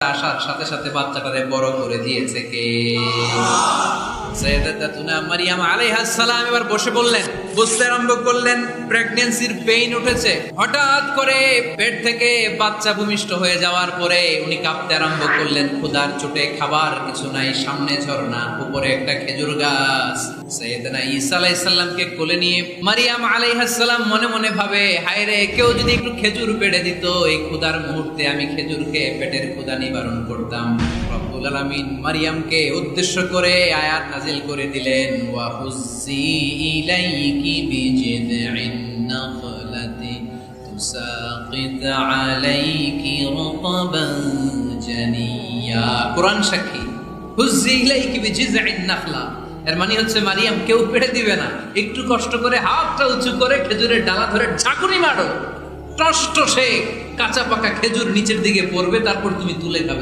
আসার সাথে সাথে বাচ্চাটারে বড় করে দিয়েছে কে? সাইয়্যিদাতুনা মারইয়াম আলাইহাস সালাম এবার বসে বললেন, বুঝতে আরম্ভ করলেন প্রেগন্যান্সির পেইন উঠেছে। হঠাৎ করে পেট থেকে বাচ্চা ভূমিষ্ঠ হয়ে যাওয়ার পরে উনি কাঁপতে আরম্ভ করলেন। ক্ষুধার চোটে খাবার কিছু নাই, সামনে ঝর্ণা, উপরে একটা খেজুর গাছ। সাইয়্যিদানা ঈসা আলাইহিস সালামকে কোলে নিয়ে মারইয়াম আলাইহাস সালাম মনে মনে ভাবে, হায় রে, কেউ যদি একটু খেজুর পেড়ে দিত, এই ক্ষুধার মুহূর্তে আমি খেজুর খেয়ে পেটের ক্ষুধা নিবারণ করতাম। রব্বুল আলামিন মারইয়ামকে উদ্দেশ্য করে আয়াত নাজিল করে দিলেন, ওয়া হুজ্জি ইলাইকি বিজিদইন নাখলাতি তুসাকিত আলাইকি রাতাবান জানিয়া। কোরআন সাক্ষী, হুজ্জি ইলাইকি বিজিদইন নাখলা, এর মানে হচ্ছে মারিয়াম কেউ পেড়ে দিবে না, একটু কষ্ট করে হাতটা উঁচু করে খেজুরের ডালা ধরে ঝাঁকুনি মারো, টস টসে কাঁচা পাকা খেজুর নিচের দিকে পড়বে, তারপর তুমি তুলে খাবে।